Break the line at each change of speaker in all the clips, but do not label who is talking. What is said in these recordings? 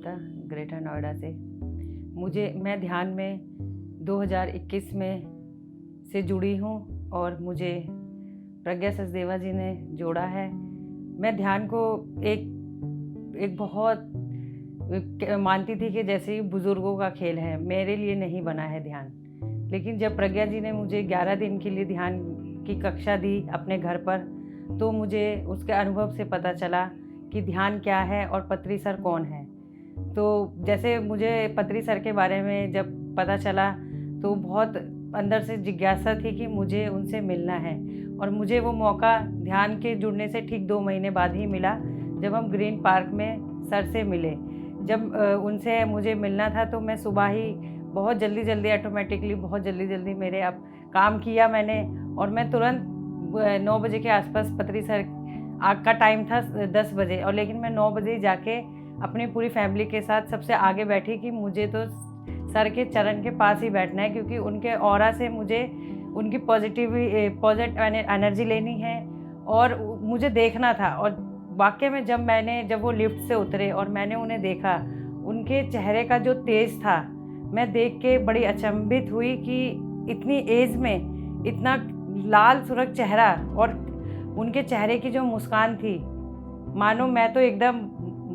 Gita greater Noida से। मैं ध्यान में 2021 में से जुड़ी हूँ और मुझे प्रज्ञा सचदेवा जी ने जोड़ा है। मैं ध्यान को एक बहुत मानती थी कि जैसे ही बुज़ुर्गों का खेल है, मेरे लिए नहीं बना है ध्यान। लेकिन जब प्रज्ञा जी ने मुझे 11 दिन के लिए ध्यान की कक्षा दी अपने घर पर, तो मुझे उसके अनुभव से पता चला कि ध्यान क्या है और पत्री सर कौन है। तो जैसे मुझे पत्री सर के बारे में जब पता चला तो बहुत अंदर से जिज्ञासा थी कि मुझे उनसे मिलना है। और मुझे वो मौका ध्यान के जुड़ने से ठीक 2 महीने बाद ही मिला, जब हम ग्रीन पार्क में सर से मिले। जब उनसे मुझे मिलना था तो मैं सुबह ही बहुत जल्दी ऑटोमेटिकली बहुत जल्दी मेरे अब काम किया मैंने, और मैं तुरंत 9 बजे के आसपास पत्री सर का टाइम था 10 बजे, और लेकिन मैं 9 बजे जाके अपनी पूरी फैमिली के साथ सबसे आगे बैठी कि मुझे तो सर के चरण के पास ही बैठना है, क्योंकि उनके ऑरा से मुझे उनकी पॉजिटिव एनर्जी लेनी है और मुझे देखना था। और वाकई में जब वो लिफ्ट से उतरे और मैंने उन्हें देखा, उनके चेहरे का जो तेज था, मैं देख के बड़ी अचंभित हुई कि इतनी एज में इतना लाल सुर्ख चेहरा, और उनके चेहरे की जो मुस्कान थी, मानो मैं तो एकदम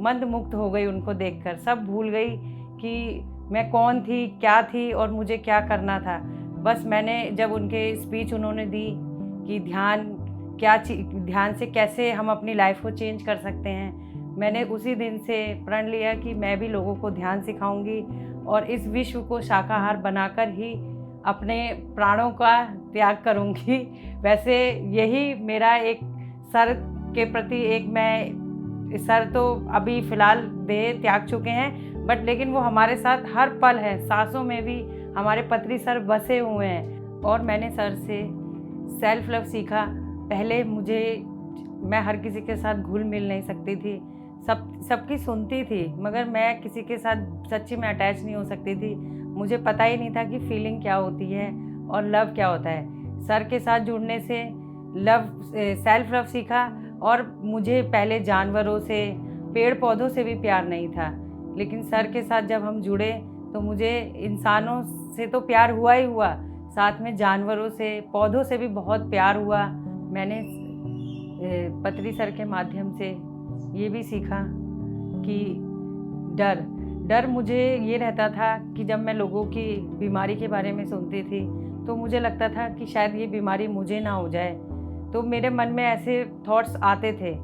मंत्रमुग्ध हो गई उनको देखकर। सब भूल गई कि मैं कौन थी, क्या थी और मुझे क्या करना था। बस मैंने जब उनके स्पीच उन्होंने दी कि ध्यान से कैसे हम अपनी लाइफ को चेंज कर सकते हैं, मैंने उसी दिन से प्रण लिया कि मैं भी लोगों को ध्यान सिखाऊंगी और इस विश्व को शाकाहार बनाकर ही अपने प्राणों का त्याग करूंगी। वैसे यही मेरा एक सर के प्रति सर तो अभी फ़िलहाल देह त्याग चुके हैं, बट लेकिन वो हमारे साथ हर पल है, सांसों में भी हमारे पत्री सर बसे हुए हैं। और मैंने सर से सेल्फ लव सीखा। पहले मैं हर किसी के साथ घुल मिल नहीं सकती थी, सबकी सुनती थी, मगर मैं किसी के साथ सच्ची में अटैच नहीं हो सकती थी। मुझे पता ही नहीं था कि फीलिंग क्या होती है और लव क्या होता है। सर के साथ जुड़ने से सेल्फ लव सीखा, और मुझे पहले जानवरों से, पेड़ पौधों से भी प्यार नहीं था, लेकिन सर के साथ जब हम जुड़े तो मुझे इंसानों से तो प्यार हुआ ही हुआ, साथ में जानवरों से, पौधों से भी बहुत प्यार हुआ। मैंने पत्री सर के माध्यम से ये भी सीखा कि डर मुझे ये रहता था कि जब मैं लोगों की बीमारी के बारे में सुनती थी तो मुझे लगता था कि शायद ये बीमारी मुझे ना हो जाए, तो मेरे मन में ऐसे थॉट्स आते थे।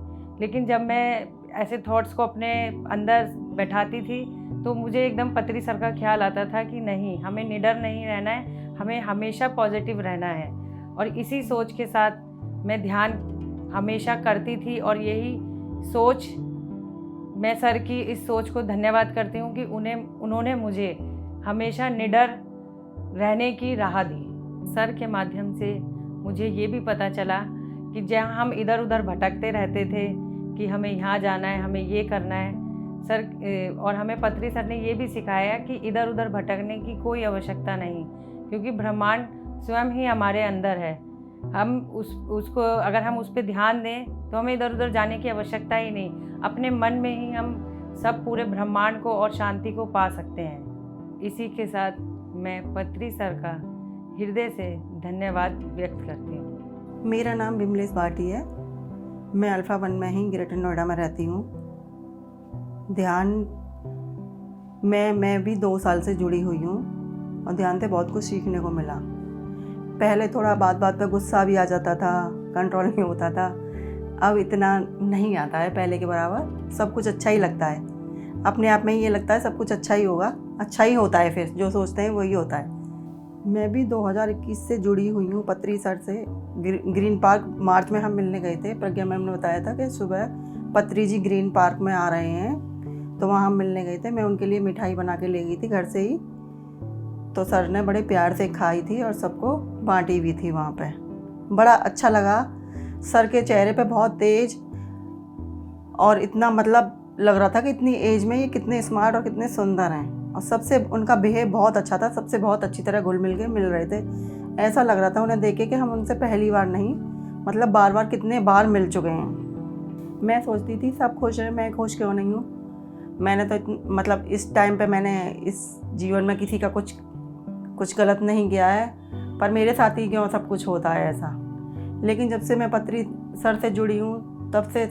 लेकिन जब मैं ऐसे थॉट्स को अपने अंदर बैठाती थी तो मुझे एकदम पत्री सर का ख्याल आता था कि नहीं, हमें निडर नहीं रहना है, हमें हमेशा पॉजिटिव रहना है। और इसी सोच के साथ मैं ध्यान हमेशा करती थी, और यही सोच, मैं सर की इस सोच को धन्यवाद करती हूँ कि उन्होंने मुझे हमेशा निडर रहने की राह दी। सर के माध्यम से मुझे ये भी पता चला कि जहाँ हम इधर उधर भटकते रहते थे कि हमें यहाँ जाना है, हमें ये करना है, और हमें पत्री सर ने ये भी सिखाया कि इधर उधर भटकने की कोई आवश्यकता नहीं, क्योंकि ब्रह्मांड स्वयं ही हमारे अंदर है। हम उसको अगर हम उस पर ध्यान दें तो हमें इधर उधर जाने की आवश्यकता ही नहीं, अपने मन में ही हम सब पूरे ब्रह्मांड को और शांति को पा सकते हैं। इसी के साथ मैं पत्री सर का हृदय से धन्यवाद व्यक्त करती हूँ।
मेरा नाम विमलेश भाटी है। मैं अल्फ़ा 1 में ही ग्रेटर नोएडा में रहती हूँ। ध्यान मैं भी 2 साल से जुड़ी हुई हूँ और ध्यान से बहुत कुछ सीखने को मिला। पहले थोड़ा बात पे गुस्सा भी आ जाता था, कंट्रोल नहीं होता था। अब इतना नहीं आता है पहले के बराबर। सब कुछ अच्छा ही लगता है, अपने आप में ही ये लगता है सब कुछ अच्छा ही होगा, अच्छा ही होता है, फिर जो सोचते हैं वही होता है। मैं भी 2021 से जुड़ी हुई हूँ पत्री सर से। ग्रीन पार्क मार्च में हम मिलने गए थे। प्रज्ञा मैम ने बताया था कि सुबह पत्री जी ग्रीन पार्क में आ रहे हैं, तो वहाँ हम मिलने गए थे। मैं उनके लिए मिठाई बना के ले गई थी घर से ही, तो सर ने बड़े प्यार से खाई थी और सबको बांटी भी थी वहाँ पे। बड़ा अच्छा लगा। सर के चेहरे पे बहुत तेज, और इतना मतलब लग रहा था कि इतनी एज में ये कितने स्मार्ट और कितने सुंदर हैं, और सबसे उनका बिहेव बहुत अच्छा था, सबसे बहुत अच्छी तरह घुल मिल के मिल रहे थे। ऐसा लग रहा था उन्हें देखे कि हम उनसे पहली बार नहीं, मतलब बार कितने बार मिल चुके हैं। मैं सोचती थी सब खुश हैं, मैं खुश क्यों नहीं हूँ। मैंने तो मतलब इस टाइम पे मैंने इस जीवन में किसी का कुछ गलत नहीं किया है, पर मेरे साथ ही क्यों सब कुछ होता है ऐसा। लेकिन जब से मैं पत्री सर से जुड़ी हूँ तब से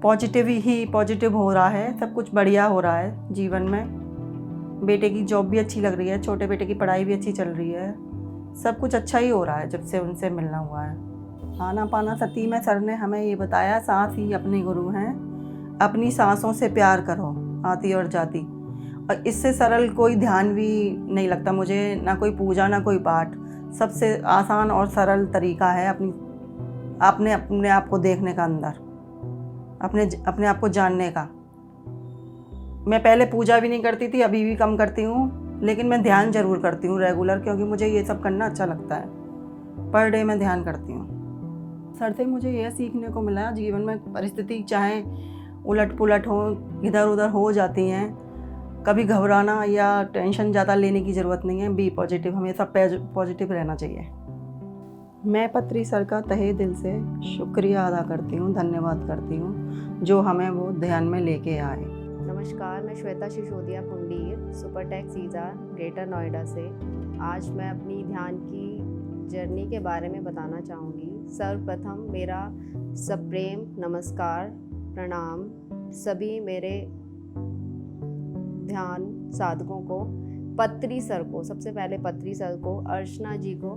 पॉजिटिव हो रहा है, सब कुछ बढ़िया हो रहा है जीवन में। बेटे की जॉब भी अच्छी लग रही है, छोटे बेटे की पढ़ाई भी अच्छी चल रही है, सब कुछ अच्छा ही हो रहा है जब से उनसे मिलना हुआ है। आनापानसती में सर ने हमें ये बताया, सांस ही अपने गुरु हैं, अपनी सांसों से प्यार करो, आती और जाती। और इससे सरल कोई ध्यान भी नहीं लगता मुझे, ना कोई पूजा ना कोई पाठ। सबसे आसान और सरल तरीका है अपने आप को देखने का, अंदर अपने आप को जानने का। मैं पहले पूजा भी नहीं करती थी, अभी भी कम करती हूँ, लेकिन मैं ध्यान ज़रूर करती हूँ रेगुलर, क्योंकि मुझे ये सब करना अच्छा लगता है। पर डे मैं ध्यान करती हूँ। सर से मुझे यह सीखने को मिला, जीवन में परिस्थिति चाहे उलट पुलट हो, इधर उधर हो जाती हैं, कभी घबराना या टेंशन ज़्यादा लेने की ज़रूरत नहीं है। बी पॉजिटिव, हमेशा पॉजिटिव रहना चाहिए। मैं पत्री सर का तहे दिल से शुक्रिया अदा करती हूँ, धन्यवाद करती हूँ जो हमें वो ध्यान में लेके आए।
नमस्कार, मैं श्वेता सिसोदिया पुंडीर, सुपरटेक सीजा, ग्रेटर नोएडा से। आज मैं अपनी ध्यान की जर्नी के बारे में बताना चाहूँगी। सर्वप्रथम मेरा सप्रेम नमस्कार, प्रणाम सभी मेरे ध्यान साधकों को, पत्री सर को, सबसे पहले पत्री सर को, अर्चना जी को,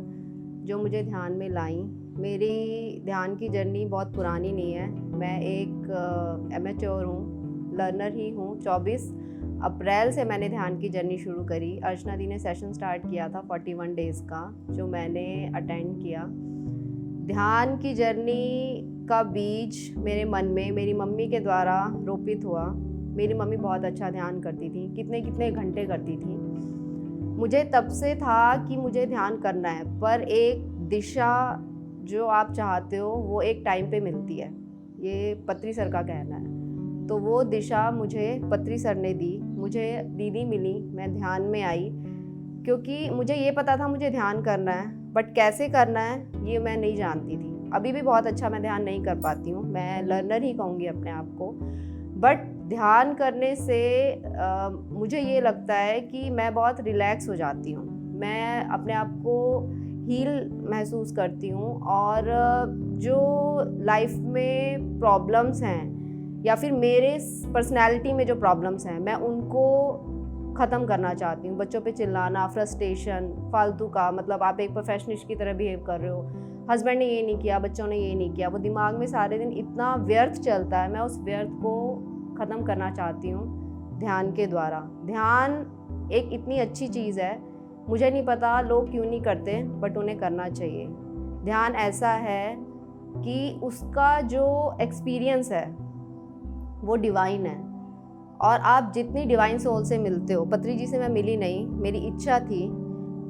जो मुझे ध्यान में लाई। मेरी ध्यान की जर्नी बहुत पुरानी नहीं है, मैं एक एमेच्योर हूँ, लर्नर ही हूँ। 24 अप्रैल से मैंने ध्यान की जर्नी शुरू करी। अर्चना दी ने सेशन स्टार्ट किया था 41 डेज़ का, जो मैंने अटेंड किया। ध्यान की जर्नी का बीज मेरे मन में मेरी मम्मी के द्वारा रोपित हुआ। मेरी मम्मी बहुत अच्छा ध्यान करती थी, कितने कितने घंटे करती थी। मुझे तब से था कि मुझे ध्यान करना है, पर एक दिशा जो आप चाहते हो वो एक टाइम पे मिलती है, ये पत्री सर का कहना है। तो वो दिशा मुझे पत्री सर ने दी, मुझे दीदी मिली, मैं ध्यान में आई, क्योंकि मुझे ये पता था मुझे ध्यान करना है, बट कैसे करना है ये मैं नहीं जानती थी। अभी भी बहुत अच्छा मैं ध्यान नहीं कर पाती हूँ, मैं लर्नर ही कहूँगी अपने आप को। बट ध्यान करने से मुझे ये लगता है कि मैं बहुत रिलैक्स हो जाती हूँ, मैं अपने आप को हील महसूस करती हूँ, और जो लाइफ में प्रॉब्लम्स हैं या फिर मेरे पर्सनैलिटी में जो प्रॉब्लम्स हैं, मैं उनको ख़त्म करना चाहती हूँ। बच्चों पे चिल्लाना, फ्रस्ट्रेशन, फालतू का, मतलब आप एक प्रोफेशनिस्ट की तरह बिहेव कर रहे हो, हस्बैंड ने ये नहीं किया, बच्चों ने ये नहीं किया, वो दिमाग में सारे दिन इतना व्यर्थ चलता है। मैं उस व्यर्थ को ख़त्म करना चाहती हूँ ध्यान के द्वारा। ध्यान एक इतनी अच्छी चीज़ है, मुझे नहीं पता लोग क्यों नहीं करते, बट उन्हें करना चाहिए। ध्यान ऐसा है कि उसका जो एक्सपीरियंस है वो डिवाइन है, और आप जितनी डिवाइन सोल से मिलते हो, पत्री जी से मैं मिली नहीं, मेरी इच्छा थी,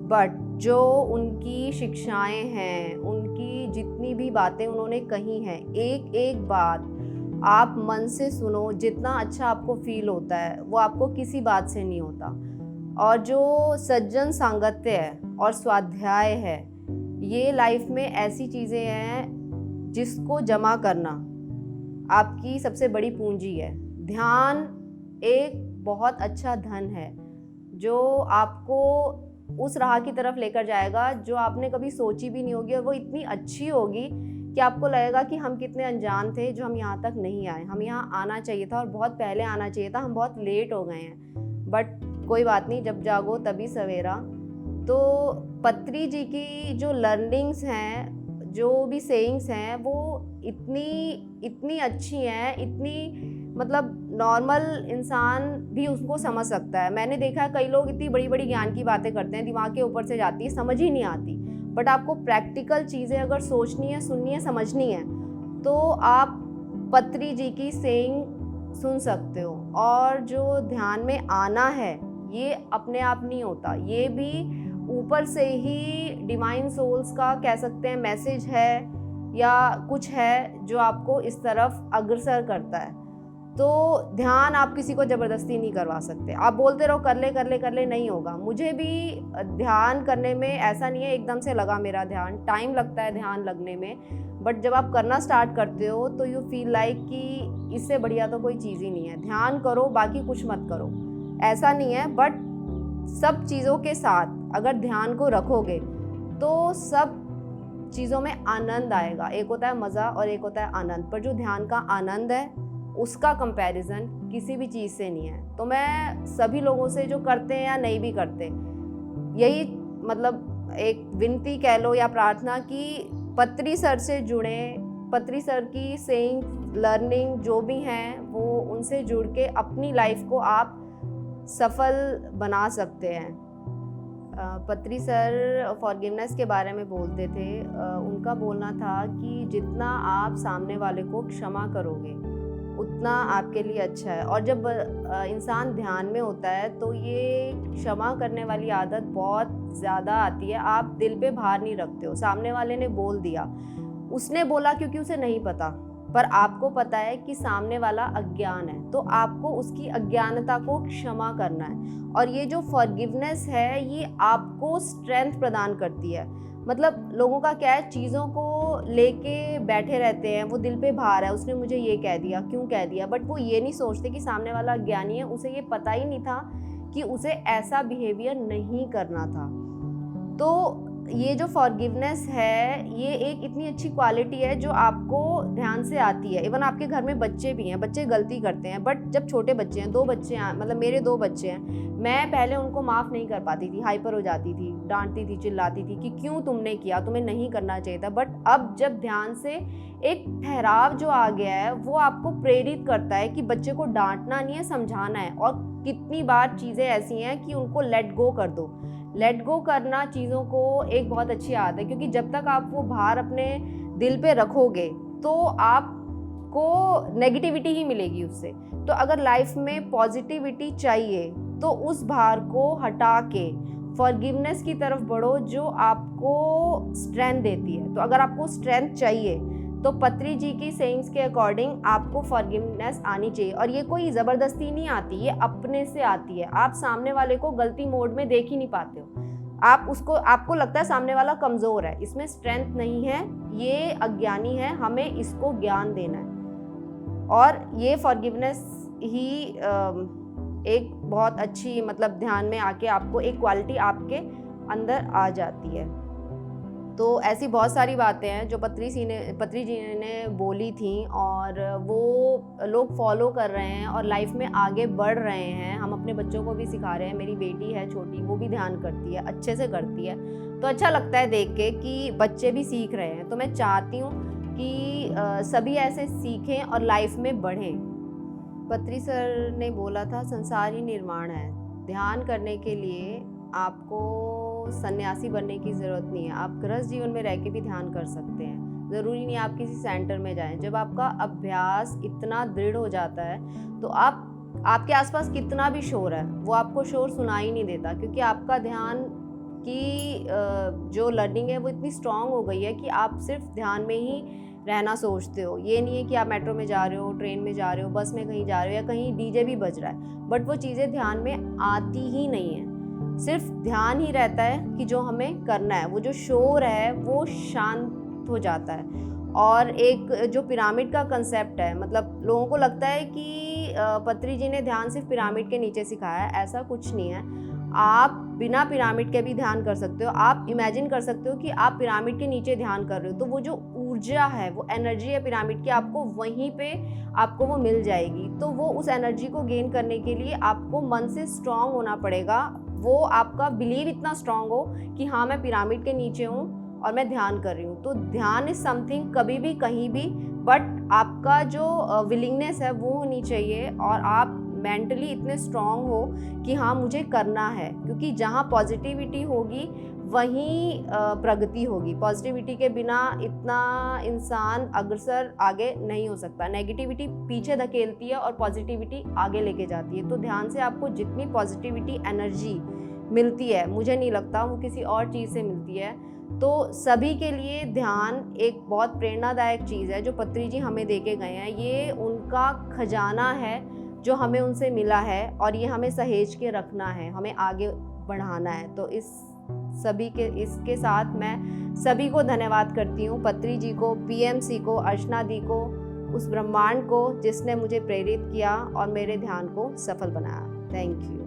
बट जो उनकी शिक्षाएं हैं, उनकी जितनी भी बातें उन्होंने कही हैं, एक एक बात आप मन से सुनो, जितना अच्छा आपको फील होता है वो आपको किसी बात से नहीं होता। और जो सज्जन सांगत्य है और स्वाध्याय है, ये लाइफ में ऐसी चीज़ें हैं जिसको जमा करना आपकी सबसे बड़ी पूंजी है। ध्यान एक बहुत अच्छा धन है जो आपको उस राह की तरफ लेकर जाएगा जो आपने कभी सोची भी नहीं होगी, और वो इतनी अच्छी होगी कि आपको लगेगा कि हम कितने अनजान थे जो हम यहाँ तक नहीं आए। हम यहाँ आना चाहिए था और बहुत पहले आना चाहिए था, हम बहुत लेट हो गए हैं, बट कोई बात नहीं, जब जागो तभी सवेरा। तो पत्री जी की जो लर्निंग्स हैं, जो भी सेइंग्स हैं, वो इतनी अच्छी हैं, इतनी मतलब नॉर्मल इंसान भी उसको समझ सकता है। मैंने देखा है कई लोग इतनी बड़ी बड़ी ज्ञान की बातें करते हैं, दिमाग के ऊपर से जाती है, समझ ही नहीं आती। बट आपको प्रैक्टिकल चीज़ें अगर सोचनी है, सुननी है, समझनी है, तो आप पत्री जी की सेइंग सुन सकते हो। और जो ध्यान में आना है ये अपने आप नहीं होता, ये भी ऊपर से ही डिवाइन सोल्स का कह सकते हैं मैसेज है या कुछ है जो आपको इस तरफ अग्रसर करता है। तो ध्यान आप किसी को ज़बरदस्ती नहीं करवा सकते। आप बोलते रहो कर ले नहीं होगा। मुझे भी ध्यान करने में ऐसा नहीं है एकदम से लगा मेरा ध्यान, टाइम लगता है ध्यान लगने में, बट जब आप करना स्टार्ट करते हो तो यू फील लाइक कि इससे बढ़िया तो कोई चीज़ ही नहीं है। ध्यान करो, बाकी कुछ मत करो, ऐसा नहीं है, बट सब चीज़ों के साथ अगर ध्यान को रखोगे तो सब चीज़ों में आनंद आएगा। एक होता है मज़ा और एक होता है आनंद, पर जो ध्यान का आनंद है उसका कंपैरिजन किसी भी चीज़ से नहीं है। तो मैं सभी लोगों से जो करते हैं या नहीं भी करते, यही मतलब एक विनती कह लो या प्रार्थना कि पत्री सर से जुड़े, पत्री सर की सेइंग लर्निंग जो भी हैं वो उनसे जुड़ के अपनी लाइफ को आप सफल बना सकते हैं। पत्री सर फॉरगिवनेस के बारे में बोलते थे। उनका बोलना था कि जितना आप सामने वाले को क्षमा करोगे उतना आपके लिए अच्छा है। और जब इंसान ध्यान में होता है तो ये क्षमा करने वाली आदत बहुत ज़्यादा आती है। आप दिल पे भार नहीं रखते हो। सामने वाले ने बोल दिया, उसने बोला क्योंकि उसे नहीं पता, पर आपको पता है कि सामने वाला अज्ञान है, तो आपको उसकी अज्ञानता को क्षमा करना है। और ये जो फॉरगिवनेस है ये आपको स्ट्रेंथ प्रदान करती है। मतलब लोगों का क्या है, चीज़ों को लेके बैठे रहते हैं, वो दिल पे भार है, उसने मुझे ये कह दिया, क्यों कह दिया, बट वो ये नहीं सोचते कि सामने वाला अज्ञानी है, उसे ये पता ही नहीं था कि उसे ऐसा बिहेवियर नहीं करना था। तो ये जो फॉरगिवनेस है ये एक इतनी अच्छी क्वालिटी है जो आपको ध्यान से आती है। इवन आपके घर में बच्चे भी हैं, बच्चे गलती करते हैं, बट जब छोटे बच्चे हैं, 2 बच्चे हैं, मतलब मेरे 2 बच्चे हैं, मैं पहले उनको माफ़ नहीं कर पाती थी, हाइपर हो जाती थी, डांटती थी, चिल्लाती थी कि क्यों तुमने किया, तुम्हें नहीं करना चाहिए था। बट अब जब ध्यान से एक ठहराव जो आ गया है वो आपको प्रेरित करता है कि बच्चे को डांटना नहीं है, समझाना है। और कितनी बार चीज़ें ऐसी हैं कि उनको लेट गो कर दो। लेट गो करना चीज़ों को एक बहुत अच्छी आदत है, क्योंकि जब तक आप वो भार अपने दिल पे रखोगे तो आपको नेगेटिविटी ही मिलेगी उससे। तो अगर लाइफ में पॉजिटिविटी चाहिए तो उस भार को हटा के फॉरगिवनेस की तरफ बढ़ो जो आपको स्ट्रेंथ देती है। तो अगर आपको स्ट्रेंथ चाहिए तो पत्री जी की सेइंग्स के अकॉर्डिंग आपको फॉरगिवनेस आनी चाहिए। और ये कोई ज़बरदस्ती नहीं आती, ये अपने से आती है। आप सामने वाले को गलती मोड में देख ही नहीं पाते हो। आपको लगता है सामने वाला कमज़ोर है, इसमें स्ट्रेंथ नहीं है, ये अज्ञानी है, हमें इसको ज्ञान देना है। और ये फॉरगिवनेस ही एक बहुत अच्छी, मतलब ध्यान में आके आपको एक क्वालिटी आपके अंदर आ जाती है। तो ऐसी बहुत सारी बातें हैं जो पत्री जी ने बोली थी और वो लोग फॉलो कर रहे हैं और लाइफ में आगे बढ़ रहे हैं। हम अपने बच्चों को भी सिखा रहे हैं। मेरी बेटी है छोटी, वो भी ध्यान करती है, अच्छे से करती है, तो अच्छा लगता है देख के कि बच्चे भी सीख रहे हैं। तो मैं चाहती हूँ कि सभी ऐसे सीखें और लाइफ में बढ़ें। पत्री सर ने बोला था संसार ही निर्माण है। ध्यान करने के लिए आपको सन्यासी बनने की ज़रूरत नहीं है, आप गृहस्थ जीवन में रह के भी ध्यान कर सकते हैं। ज़रूरी नहीं आप किसी सेंटर में जाएं। जब आपका अभ्यास इतना दृढ़ हो जाता है तो आपके आसपास कितना भी शोर है वो आपको शोर सुनाई नहीं देता, क्योंकि आपका ध्यान की जो लर्निंग है वो इतनी स्ट्रांग हो गई है कि आप सिर्फ ध्यान में ही रहना सोचते हो। ये नहीं है कि आप मेट्रो में जा रहे हो, ट्रेन में जा रहे हो, बस में कहीं जा रहे हो या कहीं डीजे भी बज रहा है, बट वो चीज़ें ध्यान में आती ही नहीं है। सिर्फ ध्यान ही रहता है कि जो हमें करना है, वो जो शोर है वो शांत हो जाता है। और एक जो पिरामिड का कंसेप्ट है, मतलब लोगों को लगता है कि पत्री जी ने ध्यान सिर्फ पिरामिड के नीचे सिखाया है, ऐसा कुछ नहीं है। आप बिना पिरामिड के भी ध्यान कर सकते हो। आप इमेजिन कर सकते हो कि आप पिरामिड के नीचे ध्यान कर रहे हो, तो वो जो ऊर्जा है, वो एनर्जी है पिरामिड की, आपको वहीं पे आपको वो मिल जाएगी। तो वो उस एनर्जी को गेन करने के लिए आपको मन से स्ट्रांग होना पड़ेगा। वो आपका बिलीव इतना स्ट्रांग हो कि हाँ मैं पिरामिड के नीचे हूँ और मैं ध्यान कर रही हूँ। तो ध्यान इज समथिंग कभी भी कहीं भी, बट आपका जो विलिंगनेस है वो होनी चाहिए और आप मेंटली इतने स्ट्रांग हो कि हाँ मुझे करना है। क्योंकि जहाँ पॉजिटिविटी होगी वहीं प्रगति होगी। पॉजिटिविटी के बिना इतना इंसान अग्रसर आगे नहीं हो सकता। नेगेटिविटी पीछे धकेलती है और पॉजिटिविटी आगे लेके जाती है। तो ध्यान से आपको जितनी पॉजिटिविटी एनर्जी मिलती है, मुझे नहीं लगता वो किसी और चीज़ से मिलती है। तो सभी के लिए ध्यान एक बहुत प्रेरणादायक चीज़ है जो पत्री जी हमें दे के गए हैं। ये उनका खजाना है जो हमें उनसे मिला है और ये हमें सहेज के रखना है, हमें आगे बढ़ाना है। तो इसके साथ मैं सभी को धन्यवाद करती हूँ, पत्री जी को, पीएमसी को, अर्चना दी को, उस ब्रह्मांड को जिसने मुझे प्रेरित किया और मेरे ध्यान को सफल बनाया। Thank you.